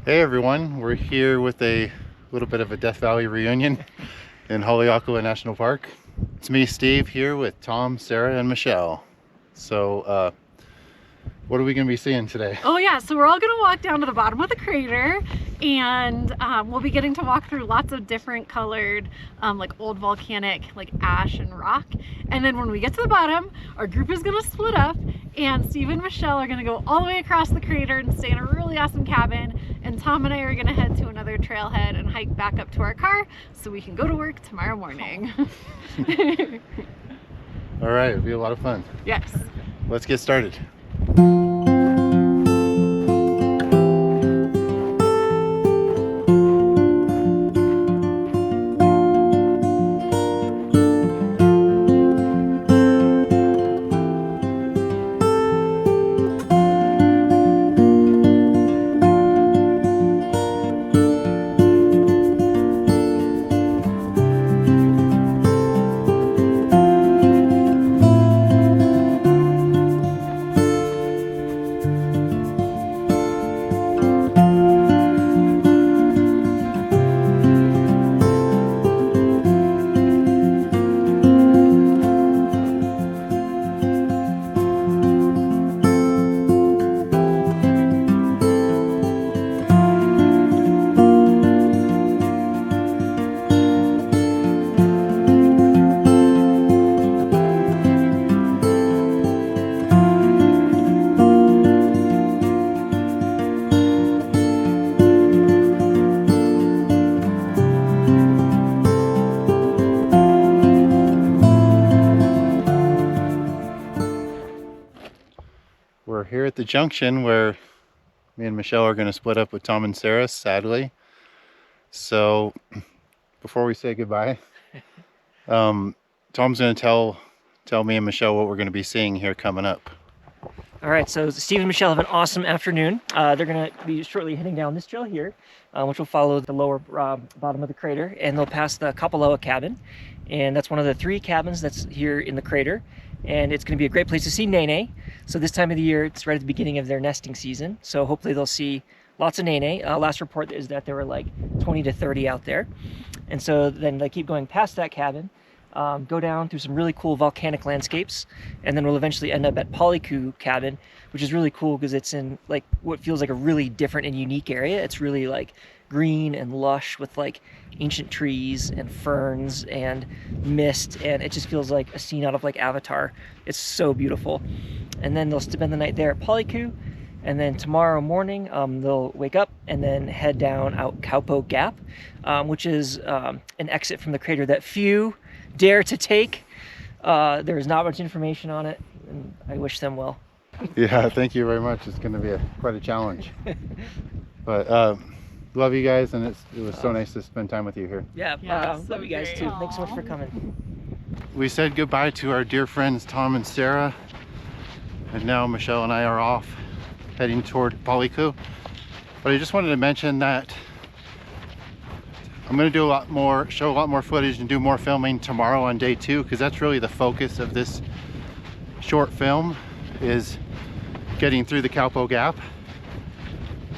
Hey everyone, we're here with a little bit of a Death Valley reunion in Haleakalā National Park. It's me, Steve, here with Tom, Sarah, and Michelle. So, what are we going to be seeing today? Oh yeah, so we're all going to walk down to the bottom of the crater, and we'll be getting to walk through lots of different colored like old volcanic like ash and rock. And then when we get to the bottom, our group is going to split up, and Steve and Michelle are going to go all the way across the crater and stay in a really awesome cabin, and Tom and I are going to head to another trailhead and hike back up to our car so we can go to work tomorrow morning. All right, it'll be a lot of fun. Yes. Let's get started. We're here at the junction where me and Michelle are going to split up with Tom and Sarah, sadly. So before we say goodbye, Tom's going to tell me and Michelle what we're going to be seeing here coming up. All right, so Steve and Michelle have an awesome afternoon. They're going to be shortly heading down this trail here, which will follow the lower bottom of the crater, and they'll pass the Kaupō cabin. And that's one of the 3 cabins that's here in the crater. And it's going to be a great place to see Nēnē. So this time of the year, it's right at the beginning of their nesting season. So hopefully they'll see lots of Nēnē. Last report is that there were like 20 to 30 out there. And so then they keep going past that cabin, go down through some really cool volcanic landscapes, and then we'll eventually end up at Palikū cabin, which is really cool because it's in like what feels like a really different and unique area. It's really like green and lush with like ancient trees and ferns and mist, and it just feels like a scene out of like Avatar. It's so beautiful. And then they'll spend the night there at Palikū, and then tomorrow morning they'll wake up and then head down out Kaupō Gap, which is an exit from the crater that few dare to take. There is not much information on it, and I wish them well. Yeah, thank you very much. It's going to be quite a challenge. But love you guys, and it was so nice to spend time with you here. Yeah, love you guys too. Thanks so much for coming. We said goodbye to our dear friends Tom and Sarah, and now Michelle and I are off heading toward Palikū. But I just wanted to mention that I'm going to do show a lot more footage and do more filming tomorrow on day 2, because that's really the focus of this short film, is getting through the Kaupō Gap.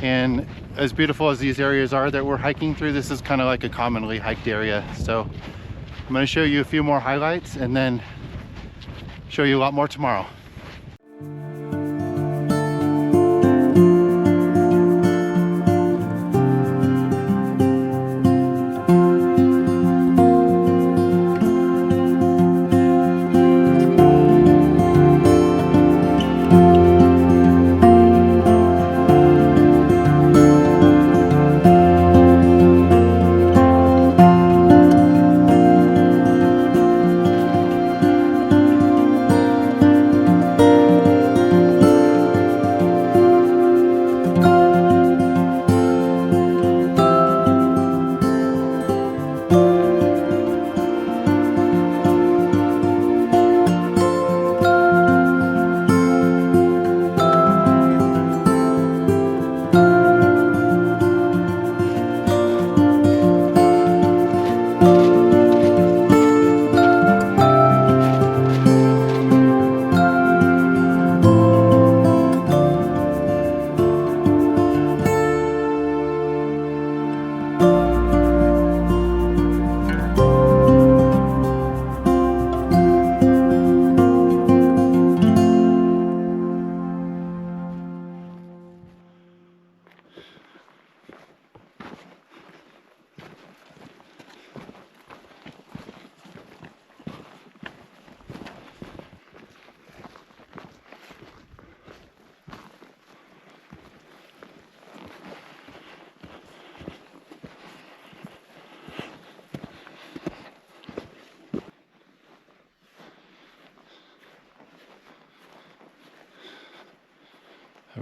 And as beautiful as these areas are that we're hiking through, this is kind of like a commonly hiked area. So I'm going to show you a few more highlights and then show you a lot more tomorrow.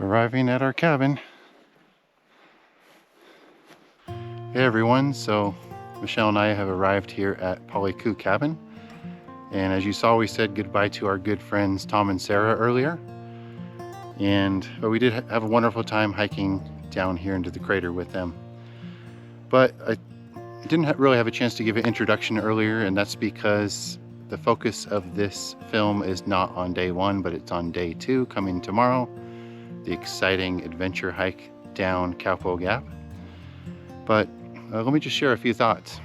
Arriving at our cabin. Hey everyone, so Michelle and I have arrived here at Palikū cabin, and as you saw, we said goodbye to our good friends Tom and Sarah earlier, but we did have a wonderful time hiking down here into the crater with them. But I didn't really have a chance to give an introduction earlier, and that's because the focus of this film is not on day 1, but it's on day 2 coming tomorrow, the exciting adventure hike down Kaupō Gap. But let me just share a few thoughts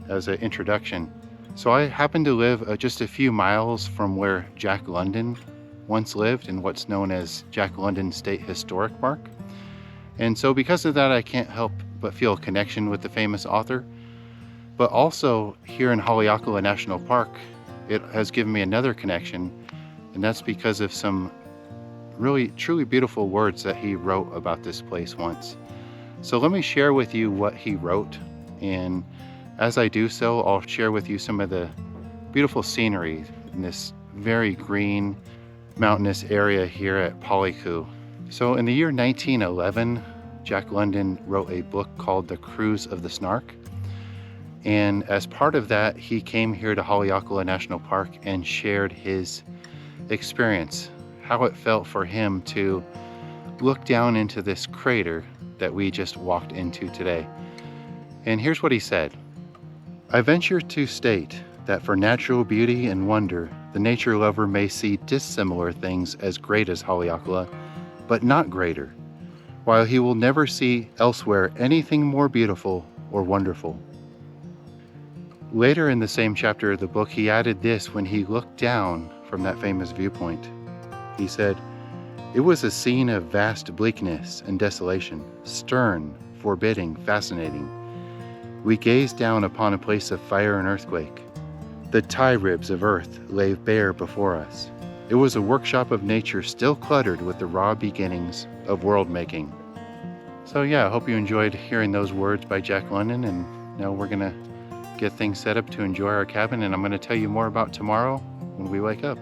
as an introduction. So I happen to live just a few miles from where Jack London once lived in what's known as Jack London State Historic Park. And so because of that, I can't help but feel a connection with the famous author. But also here in Haleakalā National Park, it has given me another connection, and that's because of some really truly beautiful words that he wrote about this place once. So let me share with you what he wrote, and as I do so, I'll share with you some of the beautiful scenery in this very green mountainous area here at Palikū. So in the year 1911, Jack London wrote a book called The Cruise of the Snark. And as part of that, he came here to Haleakalā National Park and shared his experience, how it felt for him to look down into this crater that we just walked into today. And here's what he said. I venture to state that for natural beauty and wonder, the nature lover may see dissimilar things as great as Haleakalā, but not greater, while he will never see elsewhere anything more beautiful or wonderful. Later in the same chapter of the book, he added this when he looked down from that famous viewpoint. He said, "It was a scene of vast bleakness and desolation, stern, forbidding, fascinating. We gazed down upon a place of fire and earthquake. The tie ribs of earth lay bare before us. It was a workshop of nature still cluttered with the raw beginnings of world making." So yeah, I hope you enjoyed hearing those words by Jack London, and now we're gonna get things set up to enjoy our cabin, and I'm gonna tell you more about tomorrow when we wake up.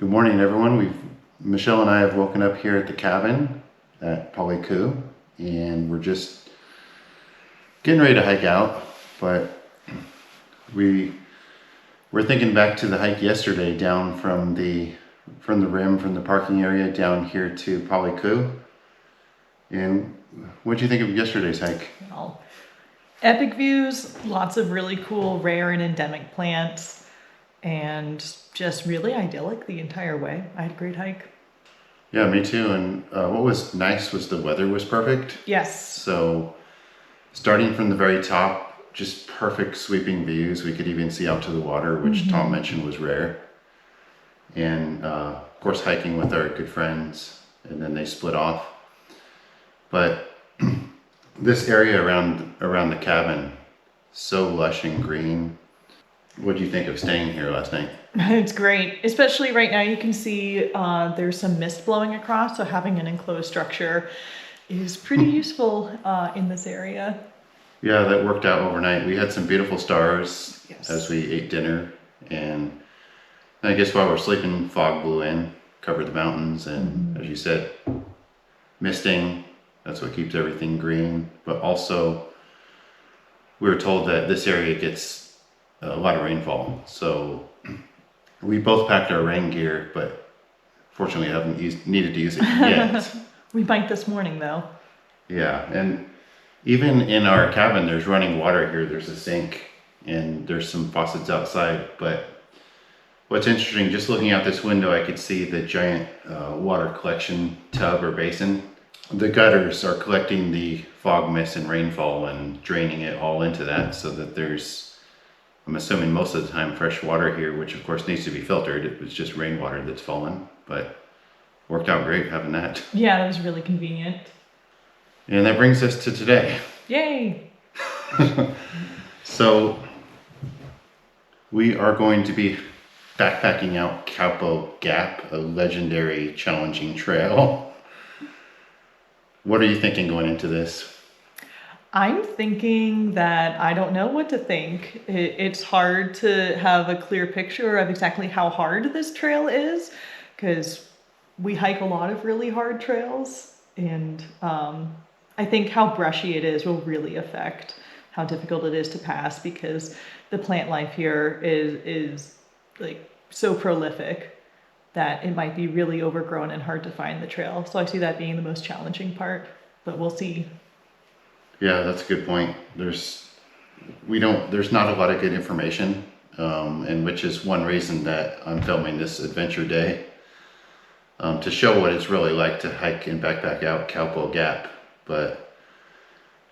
Good morning, everyone. Michelle and I have woken up here at the cabin at Palikū, and we're just getting ready to hike out. But we're thinking back to the hike yesterday down from the parking area down here to Palikū. And what do you think of yesterday's hike? Well, epic views, lots of really cool rare and endemic plants, and just really idyllic the entire way. I had a great hike. Yeah, me too. And what was nice was the weather was perfect. Yes. So starting from the very top, just perfect sweeping views. We could even see out to the water, which Tom mentioned was rare. And of course, hiking with our good friends, and then they split off. But this area around the cabin, so lush and green. What do you think of staying here last night? It's great, especially right now. You can see there's some mist blowing across, so having an enclosed structure is pretty useful in this area. Yeah, that worked out overnight. We had some beautiful stars as we ate dinner, and I guess while we're sleeping, fog blew in, covered the mountains, and as you said, misting. That's what keeps everything green. But also, we were told that this area gets a lot of rainfall, so we both packed our rain gear, but Fortunately, I haven't needed to use it yet. We might this morning though. Yeah, and even in our cabin, there's running water here. There's a sink and there's some faucets outside. But what's interesting, just looking out this window, I could see the giant water collection tub or basin. The gutters are collecting the fog mist and rainfall and draining it all into that, so that there's, I'm assuming most of the time, fresh water here, which of course needs to be filtered. It was just rainwater that's fallen, but worked out great having that. Yeah, that was really convenient. And that brings us to today. Yay! So we are going to be backpacking out Kaupō Gap, a legendary challenging trail. What are you thinking going into this? I'm thinking that I don't know what to think. It's hard to have a clear picture of exactly how hard this trail is, because we hike a lot of really hard trails, and I think how brushy it is will really affect how difficult it is to pass, because the plant life here is like so prolific that it might be really overgrown and hard to find the trail. So I see that being the most challenging part, but we'll see. Yeah, that's a good point. There's not a lot of good information, and which is one reason that I'm filming this adventure day, to show what it's really like to hike and backpack out Kaupō Gap. But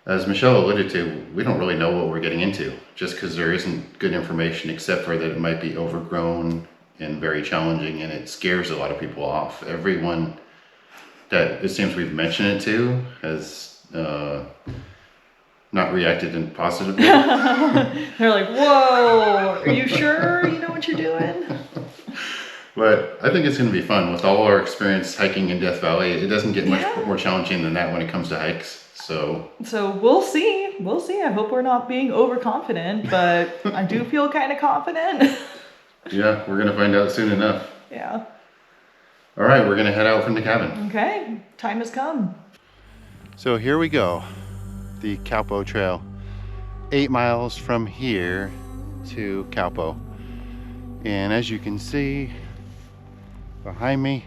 as Michelle alluded to, we don't really know what we're getting into, just because there isn't good information, except for that it might be overgrown and very challenging, and it scares a lot of people off. Everyone that it seems we've mentioned it to has not reacted positively. They're like, whoa, are you sure you know what you're doing? But I think it's going to be fun. With all our experience hiking in Death Valley, it doesn't get much more challenging than that when it comes to hikes. So we'll see. We'll see. I hope we're not being overconfident, but I do feel kind of confident. Yeah, we're going to find out soon enough. Yeah. All right, we're going to head out from the cabin. Okay, time has come. So here we go, the Kaupo Trail. 8 miles from here to Kaupo. And as you can see behind me,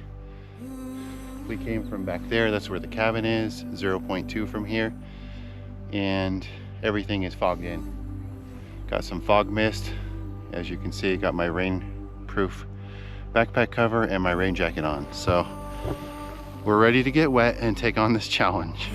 we came from back there. That's where the cabin is, 0.2 from here. And everything is fogged in. Got some fog mist. As you can see, I got my rainproof backpack cover and my rain jacket on. So we're ready to get wet and take on this challenge.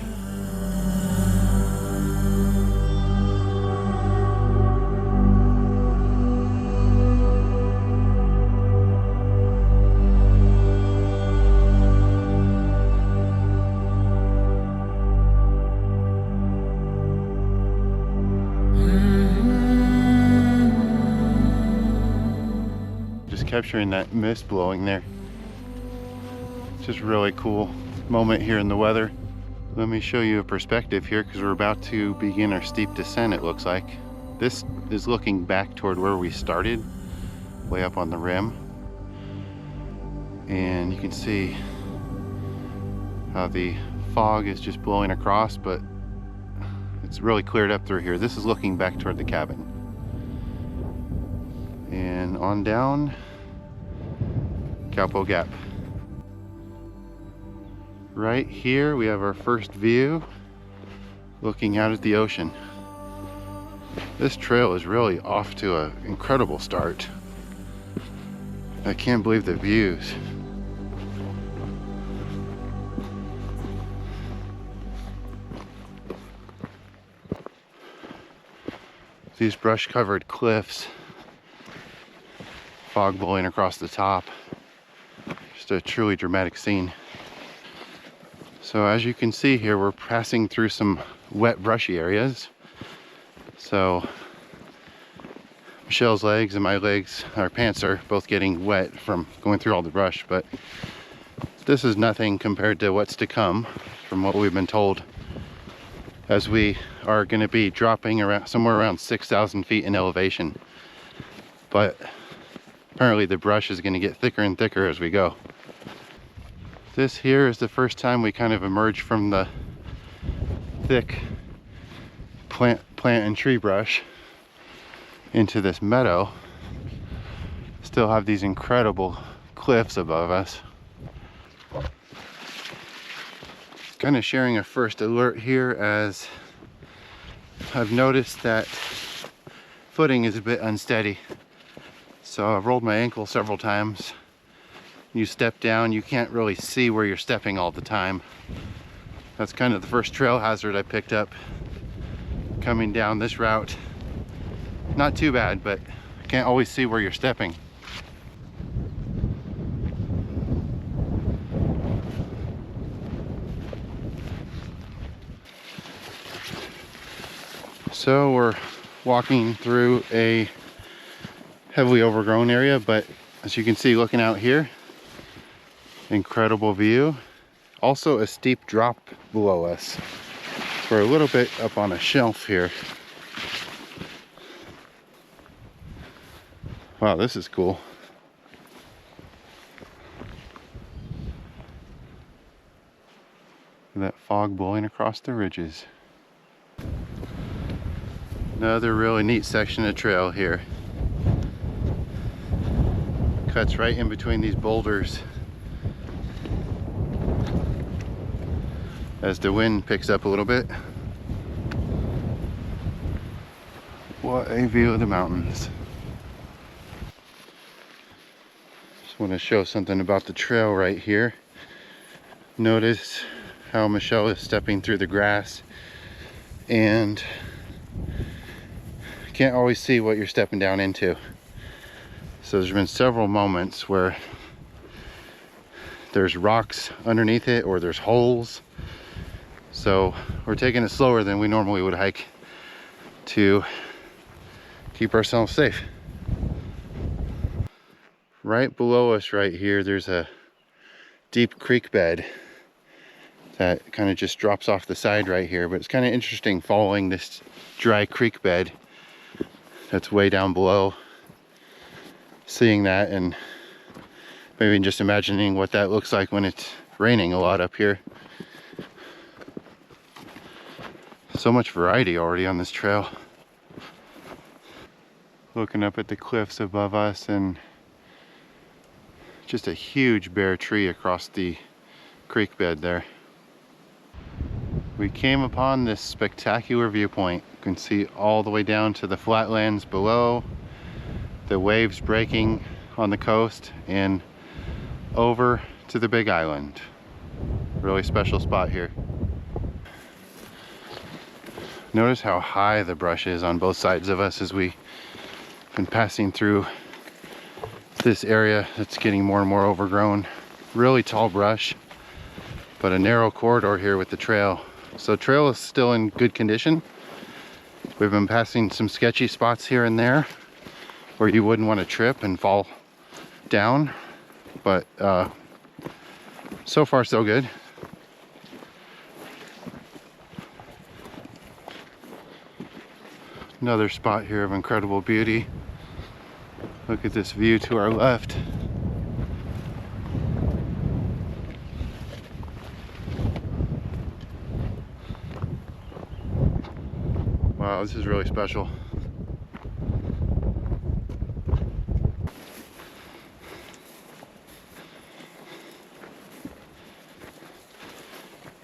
Capturing that mist blowing there. Just really cool moment here in the weather. Let me show you a perspective here, because we're about to begin our steep descent, it looks like. This is looking back toward where we started, way up on the rim. And you can see how the fog is just blowing across, but it's really cleared up through here. This is looking back toward the cabin. And on down, Kaupō Gap. Right here we have our first view looking out at the ocean. This trail is really off to an incredible start. I can't believe the views. These brush covered cliffs, fog blowing across the top. Just a truly dramatic scene. So as you can see here, we're passing through some wet, brushy areas. So Michelle's legs and my legs, our pants are both getting wet from going through all the brush, but this is nothing compared to what's to come from what we've been told, as we are going to be dropping around somewhere around 6,000 feet in elevation. But apparently the brush is going to get thicker and thicker as we go. This here is the first time we kind of emerge from the thick plant and tree brush into this meadow. Still have these incredible cliffs above us. Kind of sharing a first alert here, as I've noticed that footing is a bit unsteady. So I've rolled my ankle several times. You step down, you can't really see where you're stepping all the time. That's kind of the first trail hazard I picked up coming down this route. Not too bad, but can't always see where you're stepping. So we're walking through a heavily overgrown area, but as you can see looking out here, incredible view. Also a steep drop below us. We're a little bit up on a shelf here. Wow, this is cool. That fog blowing across the ridges. Another really neat section of trail here. Cuts right in between these boulders. As the wind picks up a little bit. What a view of the mountains. Just want to show something about the trail right here. Notice how Michelle is stepping through the grass and can't always see what you're stepping down into. So there's been several moments where there's rocks underneath it or there's holes. So we're taking it slower than we normally would hike to keep ourselves safe. Right below us right here, there's a deep creek bed that kind of just drops off the side right here, but it's kind of interesting following this dry creek bed that's way down below, seeing that and maybe just imagining what that looks like when it's raining a lot up here. So much variety already on this trail. Looking up at the cliffs above us and just a huge bare tree across the creek bed there. We came upon this spectacular viewpoint. You can see all the way down to the flatlands below, the waves breaking on the coast, and over to the Big Island. Really special spot here. Notice how high the brush is on both sides of us as we've been passing through this area that's getting more and more overgrown. Really tall brush, but a narrow corridor here with the trail. So trail is still in good condition. We've been passing some sketchy spots here and there where you wouldn't want to trip and fall down, but so far so good. Another spot here of incredible beauty. Look at this view to our left. Wow, this is really special.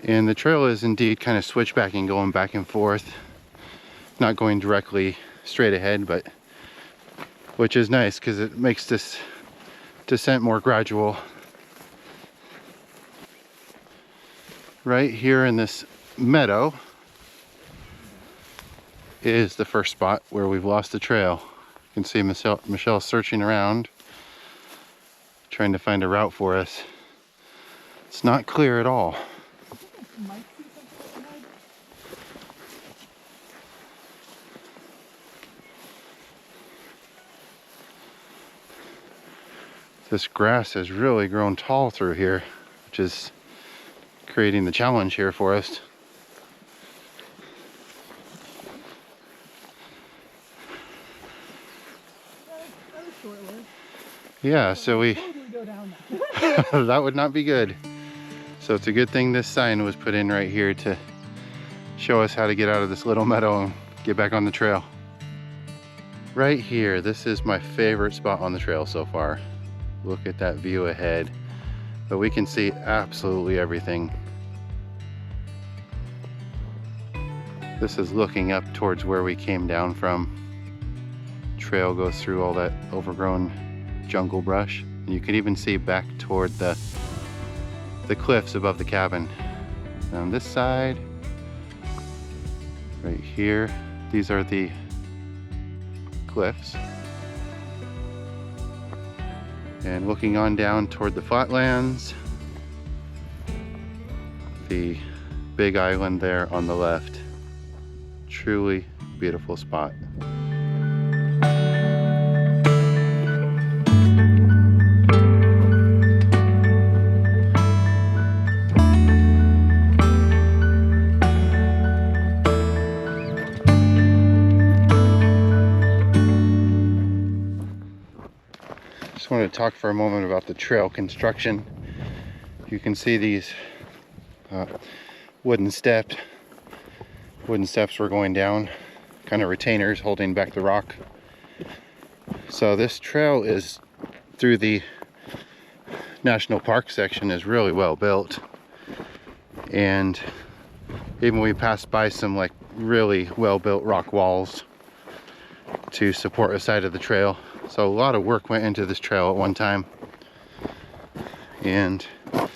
And the trail is indeed kind of switchbacking, going back and forth. Not going directly straight ahead, but which is nice because it makes this descent more gradual. Right here in this meadow is the first spot where we've lost the trail. You can see Michelle searching around, trying to find a route for us. It's not clear at all. This grass has really grown tall through here, which is creating the challenge here for us. Yeah, so we that would not be good. So it's a good thing this sign was put in right here to show us how to get out of this little meadow and get back on the trail. Right here, this is my favorite spot on the trail so far. Look at that view ahead, but we can see absolutely everything. This is looking up towards where we came down from. Trail goes through all that overgrown jungle brush. And you can even see back toward the cliffs above the cabin. On this side, right here, these are the cliffs. And looking on down toward the flatlands, the big island there on the left. Truly beautiful spot. Just wanted to talk for a moment about the trail construction. You can see these wooden steps were going down, kind of retainers holding back the rock. So this trail is through the national park section, is really well built, and even we passed by some like really well built rock walls to support a side of the trail. So a lot of work went into this trail at one time, and a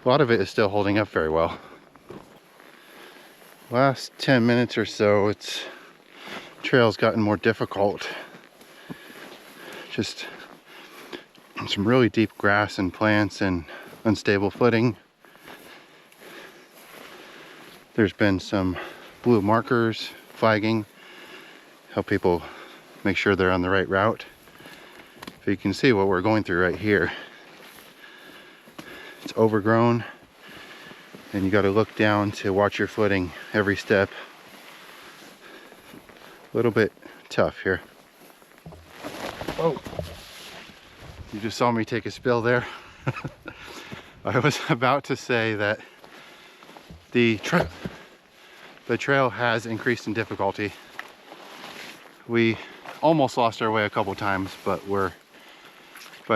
lot of it is still holding up very well. Last 10 minutes or so, trail's gotten more difficult. Just some really deep grass and plants and unstable footing. There's been some blue markers flagging, help people make sure they're on the right route. So you can see what we're going through right here. It's overgrown, and you got to look down to watch your footing every step. A little bit tough here. Oh, you just saw me take a spill there. I was about to say that the trail has increased in difficulty. We almost lost our way a couple times, but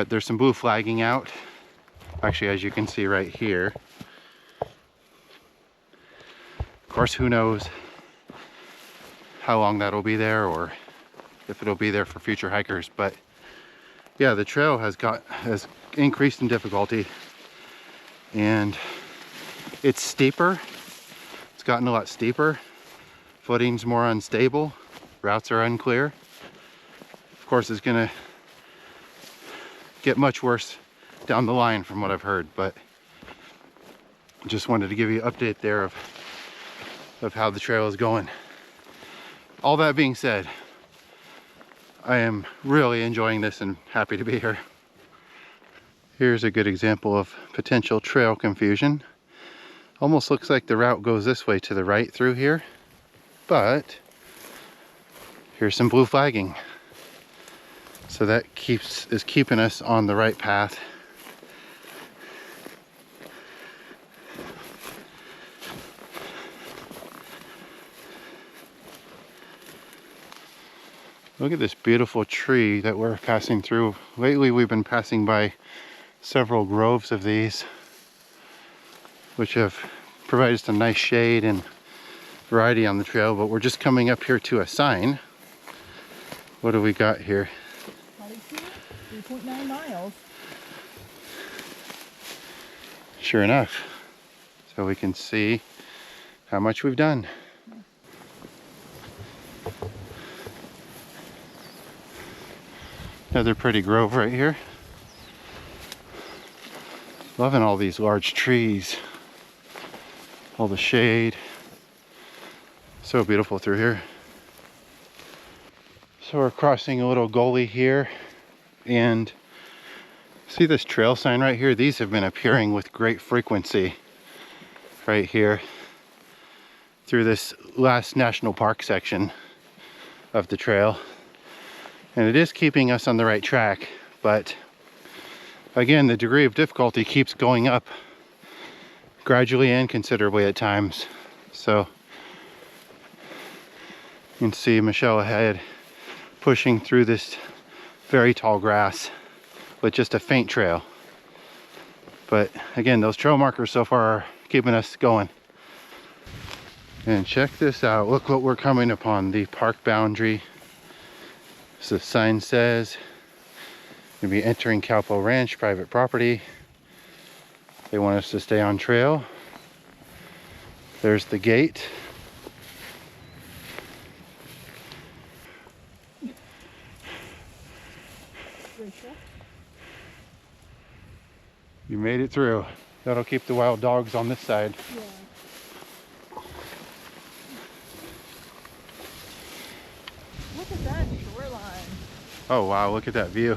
there's some blue flagging out. Actually, as you can see right here. Of course, who knows how long that'll be there, or if it'll be there for future hikers. But yeah, the trail has increased in difficulty, and it's steeper. It's gotten a lot steeper. Footing's more unstable. Routes are unclear. Of course, it's gonna get much worse down the line from what I've heard, but just wanted to give you an update there of how the trail is going. All that being said, I am really enjoying this and happy to be here. Here's a good example of potential trail confusion. Almost looks like the route goes this way to the right through here, but here's some blue flagging. So that is keeping us on the right path. Look at this beautiful tree that we're passing through. Lately we've been passing by several groves of these, which have provided some nice shade and variety on the trail, but we're just coming up here to a sign. What do we got here? Palikū, 3.9 miles. Sure enough. So we can see how much we've done. Another pretty grove right here. Loving all these large trees. All the shade. So beautiful through here. So we're crossing a little gully here, and see this trail sign right here? These have been appearing with great frequency right here through this last national park section of the trail. And it is keeping us on the right track, but again, the degree of difficulty keeps going up gradually and considerably at times. So you can see Michelle ahead pushing through this very tall grass with just a faint trail. But again, those trail markers so far are keeping us going. And check this out. Look what we're coming upon. The park boundary. So the sign says you'll be entering Kaupo Ranch, private property. They want us to stay on trail. There's the gate. You made it through. That'll keep the wild dogs on this side. Yeah. Look at that shoreline. Oh wow, look at that view.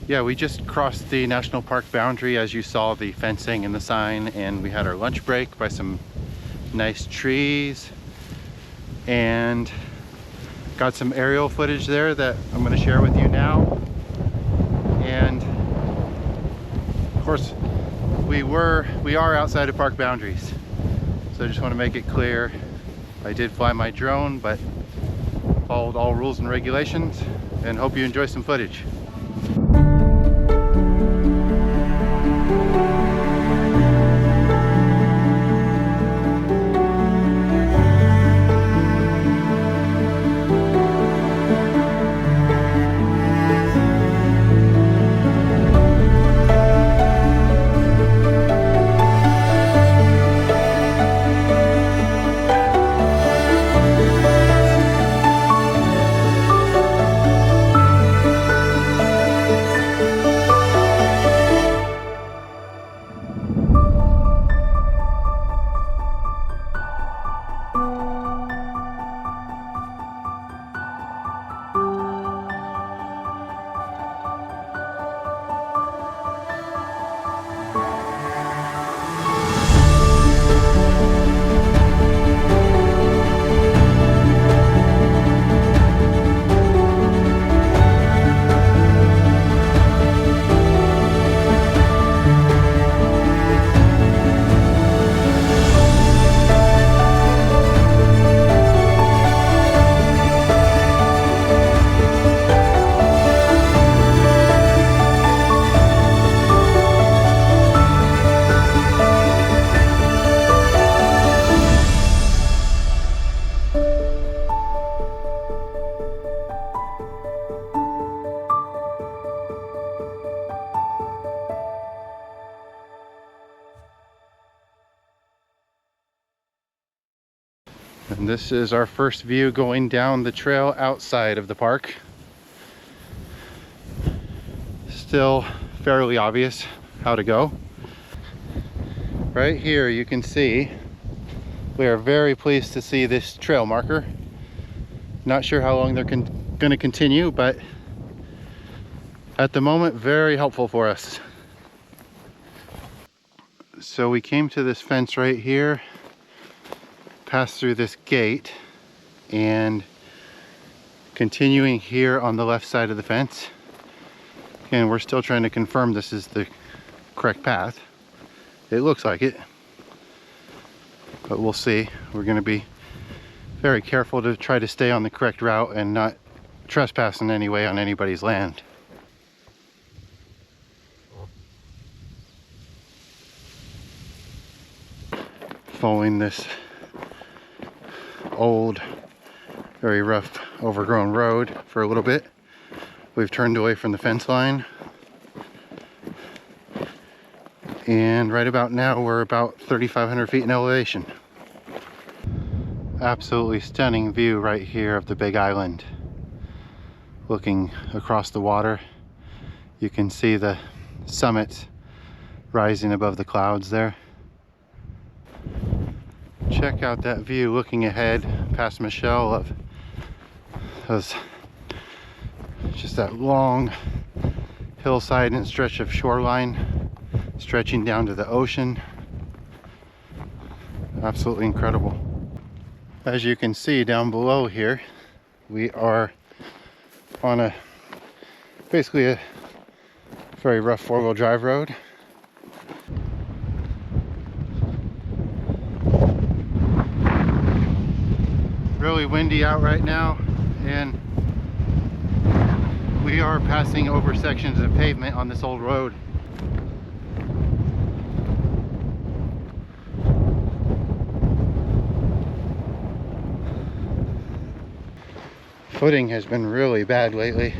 Yeah, we just crossed the national park boundary, as you saw the fencing and the sign, and we had our lunch break by some nice trees and got some aerial footage there that I'm going to share with you now. And of course we are outside of park boundaries, so I just want to make it clear I did fly my drone, but followed all rules and regulations, and hope you enjoy some footage. And this is our first view going down the trail outside of the park. Still fairly obvious how to go. Right here you can see we are very pleased to see this trail marker. Not sure how long they're going to continue, but at the moment very helpful for us. So we came to this fence right here, passed through this gate, and continuing here on the left side of the fence. And we're still trying to confirm this is the correct path. It looks like it, but we'll see. We're going to be very careful to try to stay on the correct route and not trespass in any way on anybody's land. Following this old, very rough, overgrown road for a little bit. We've turned away from the fence line, and right about now we're about 3,500 feet in elevation. Absolutely stunning view right here of the Big Island. Looking across the water, you can see the summit rising above the clouds there. Check out that view looking ahead past Michelle of those, just that long hillside and stretch of shoreline stretching down to the ocean. Absolutely incredible. As you can see down below here, we are on basically a very rough four-wheel drive road. Really windy out right now, and we are passing over sections of pavement on this old road. Footing has been really bad lately.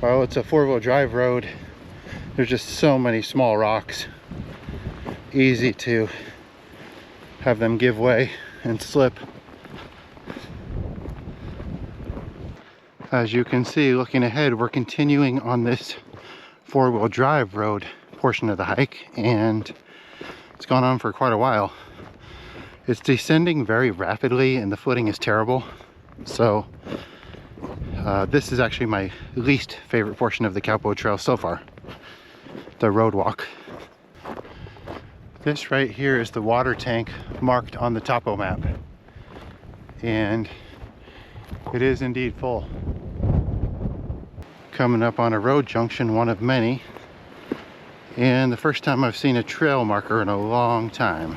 While it's a four-wheel drive road, there's just so many small rocks. Easy to have them give way and slip. As you can see, looking ahead, we're continuing on this four-wheel drive road portion of the hike, and it's gone on for quite a while. It's descending very rapidly and the footing is terrible. So this is actually my least favorite portion of the Kaupō Trail so far, the road walk. This right here is the water tank marked on the topo map, and it is indeed full. Coming up on a road junction, one of many, and the first time I've seen a trail marker in a long time.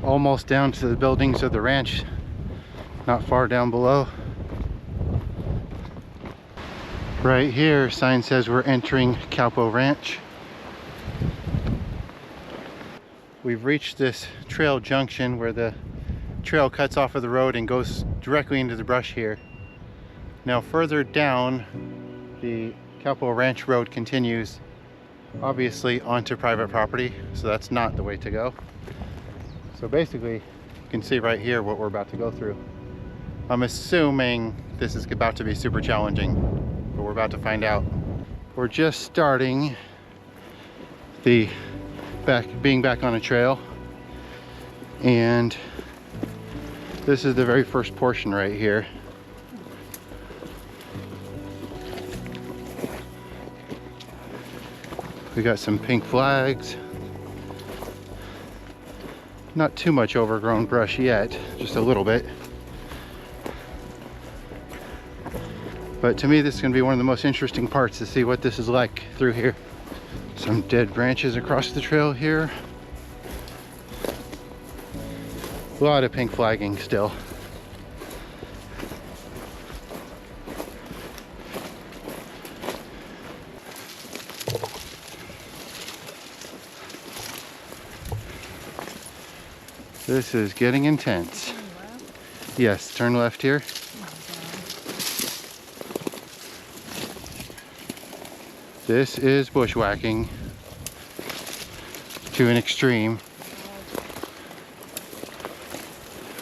Almost down to the buildings of the ranch, not far down below. Right here, sign says we're entering Kaupo Ranch. We've reached this trail junction where the trail cuts off of the road and goes directly into the brush here. Now further down, the Kaupo Ranch road continues obviously onto private property, so that's not the way to go. So basically, you can see right here what we're about to go through. I'm assuming this is about to be super challenging, but we're about to find out. We're just starting the being back on a trail, and this is the very first portion right here. We got some pink flags. Not too much overgrown brush yet, just a little bit. But to me, this is going to be one of the most interesting parts, to see what this is like through here. Some dead branches across the trail here. A lot of pink flagging still. This is getting intense. Yes, turn left here. This is bushwhacking to an extreme.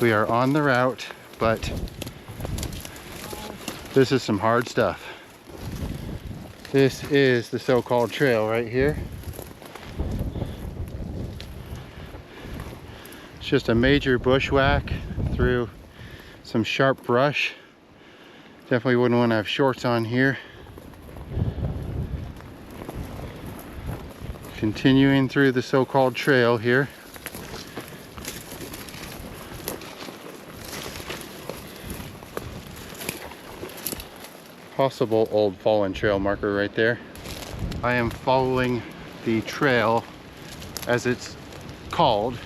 We are on the route, but this is some hard stuff. This is the so-called trail right here. It's just a major bushwhack through some sharp brush. Definitely wouldn't want to have shorts on here. Continuing through the so-called trail here. Possible old fallen trail marker right there. I am following the trail as it's called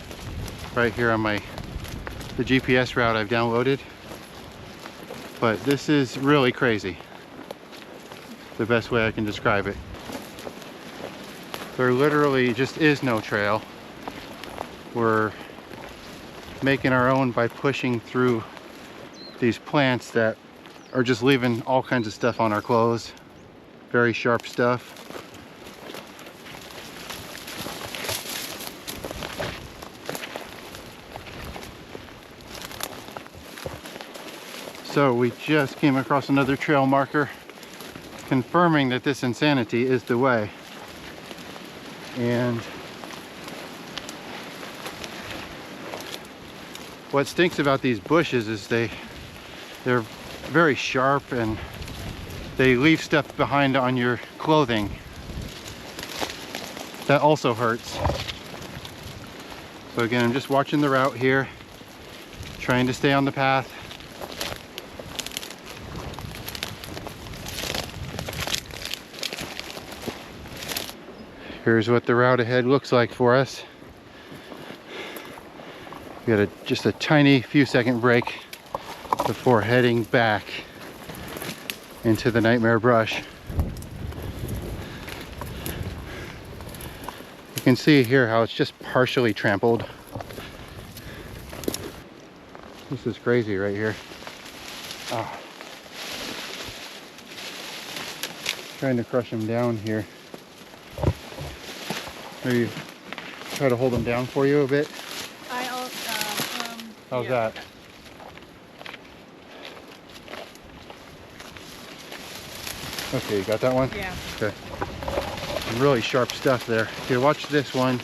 right here on the GPS route I've downloaded. But this is really crazy. The best way I can describe it. There literally just is no trail. We're making our own by pushing through these plants that are just leaving all kinds of stuff on our clothes. Very sharp stuff. So we just came across another trail marker confirming that this insanity is the way. And what stinks about these bushes is they're very sharp and they leave stuff behind on your clothing. That also hurts. So again, I'm just watching the route here, trying to stay on the path. Here's what the route ahead looks like for us. We got just a tiny few second break before heading back into the nightmare brush. can see here how it's just partially trampled. This is crazy right here. Oh. Trying to crush them down here. Maybe try to hold them down for you a bit. How's that? Okay, you got that one? Yeah. Okay. Some really sharp stuff there. Here, watch this one.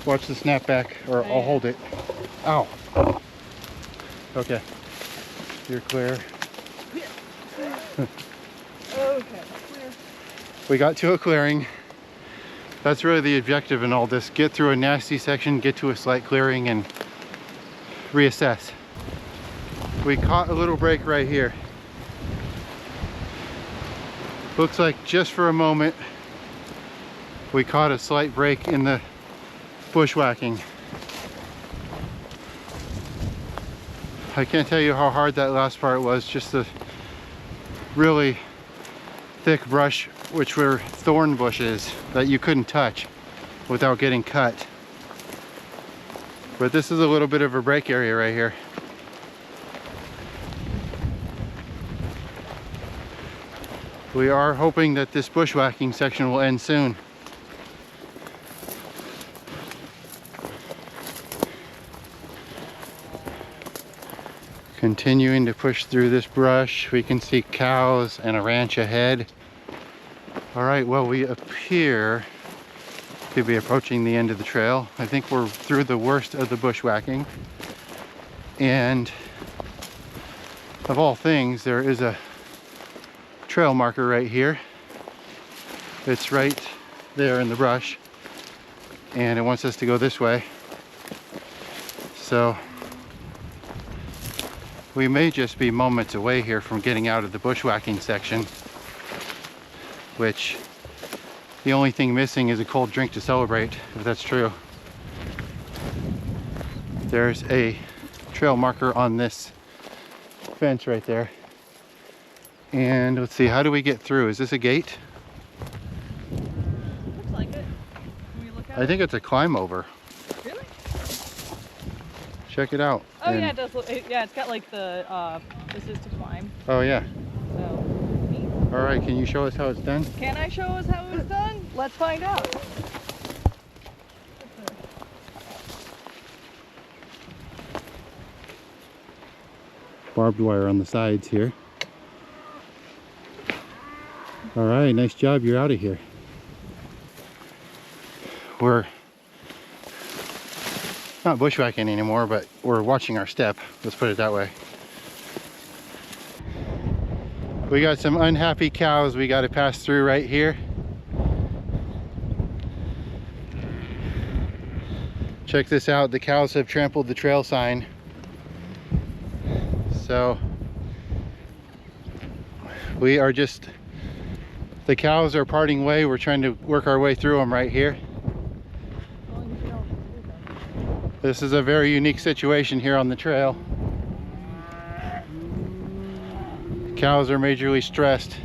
Watch the snapback, or I'll hold it. Ow. Okay. You're clear. Okay, clear. We got to a clearing. That's really the objective in all this. Get through a nasty section, get to a slight clearing, and reassess. We caught a little break right here. Looks like just for a moment we caught a slight break in the bushwhacking. I can't tell you how hard that last part was. Just the really thick brush, which were thorn bushes that you couldn't touch without getting cut. But this is a little bit of a break area right here. We are hoping that this bushwhacking section will end soon. Continuing to push through this brush, we can see cows and a ranch ahead. All right, well, we appear to be approaching the end of the trail. I think we're through the worst of the bushwhacking. And of all things, there is a trail marker right here. It's right there in the brush, and it wants us to go this way. So we may just be moments away here from getting out of the bushwhacking section, which the only thing missing is a cold drink to celebrate, if that's true. There's a trail marker on this fence right there. And let's see, how do we get through? Is this a gate? Looks like it. Can we look at I think it's a climb over. Really? Check it out. Oh And- yeah, it does look, yeah, it's got like the, this is to climb. Oh yeah. So, neat. All right, can you show us how it's done? Can I show us how it was done? Let's find out. Barbed wire on the sides here. All right, nice job, you're out of here. We're not bushwhacking anymore, but we're watching our step, let's put it that way. We got some unhappy cows we got to pass through right here. Check this out, the cows have trampled the trail sign. So we are just, the cows are parting way. We're trying to work our way through them right here. This is a very unique situation here on the trail. Cows are majorly stressed,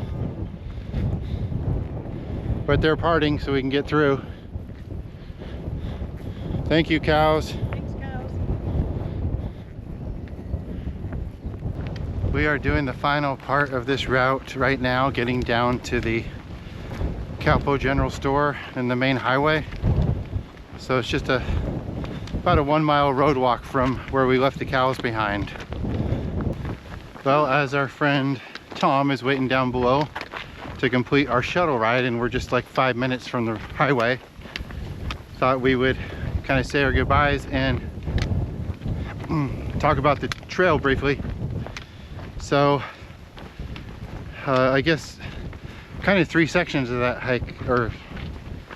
but they're parting so we can get through. Thank you, cows. Thanks, cows. We are doing the final part of this route right now, getting down to the Kaupo General Store and the main highway. So it's just about a 1 mile road walk from where we left the cows behind. Well, as our friend Tom is waiting down below to complete our shuttle ride, and we're just like 5 minutes from the highway, thought we would kind of say our goodbyes and talk about the trail briefly. So I guess kind of 3 sections of that hike, or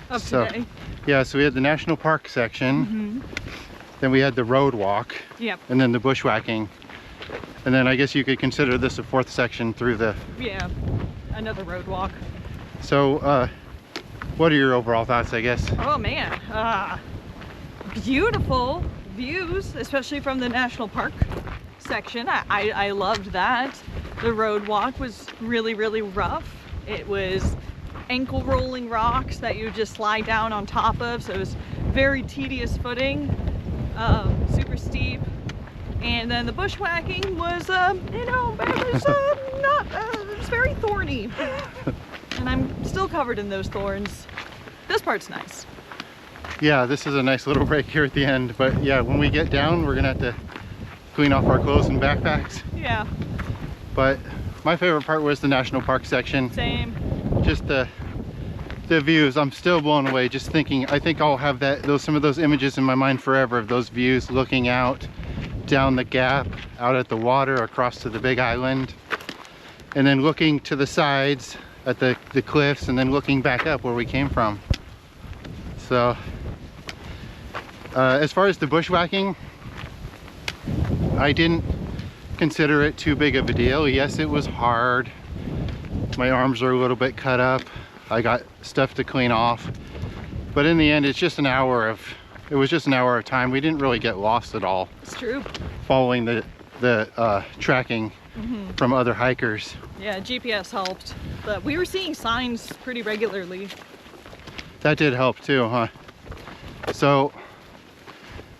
Of so today. yeah, so we had the national park section, then we had the road walk, Yep. and then the bushwhacking, and then I guess you could consider this a 4th section through the, Yeah. Another road walk. so what are your overall thoughts, I guess? Oh man. Beautiful views, especially from the national park section. I loved that. The road walk was really, really rough. It was ankle rolling rocks that you just slide down on top of, so it was very tedious footing, super steep. And then the bushwhacking was, you know, it was it was very thorny. And I'm still covered in those thorns. This part's nice. Yeah, this is a nice little break here at the end, but yeah, when we get down, we're gonna have to clean off our clothes and backpacks. Yeah. But my favorite part was the national park section. Same. Just the views. I'm still blown away just thinking. I think I'll have some of those images in my mind forever, of those views looking out down the gap, out at the water, across to the big island, and then looking to the sides at the cliffs, and then looking back up where we came from. So as far as the bushwhacking, I didn't consider it too big of a deal. Yes, it was hard. My arms are a little bit cut up. I got stuff to clean off, but in the end, it was just an hour of time. We didn't really get lost at all. It's true. Following the tracking from other hikers. Yeah, GPS helped, but we were seeing signs pretty regularly. That did help too, huh? So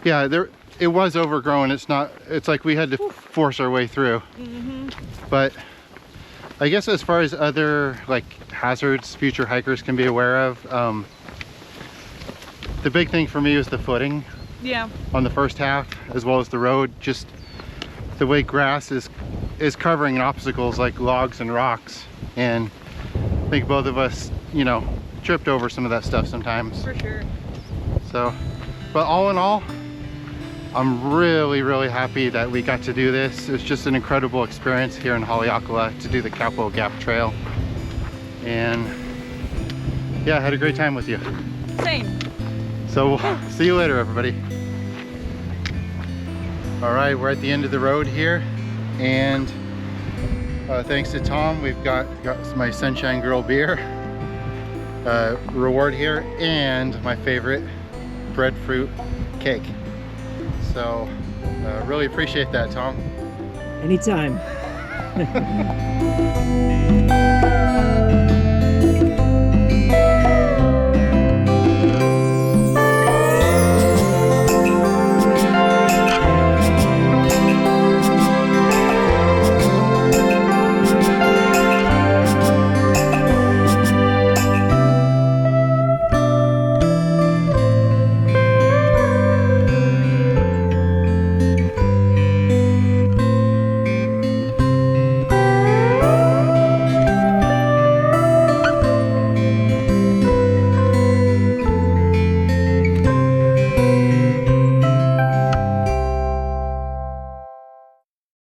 yeah, it was overgrown. It's like we had to force our way through. But I guess as far as other like hazards future hikers can be aware of, the big thing for me was the footing. Yeah. On the first half, as well as the road, just the way grass is covering obstacles like logs and rocks, and I think both of us, you know, tripped over some of that stuff sometimes. For sure. So, but all in all, I'm really happy that we got to do this. It's just an incredible experience here in Haleakalā to do the Kaupō Gap Trail, and yeah, I had a great time with you. Same. So see you later, everybody. All right, we're at the end of the road here, and thanks to Tom, we've got my Sunshine Girl beer reward here, and my favorite breadfruit cake. So really appreciate that, Tom. Anytime.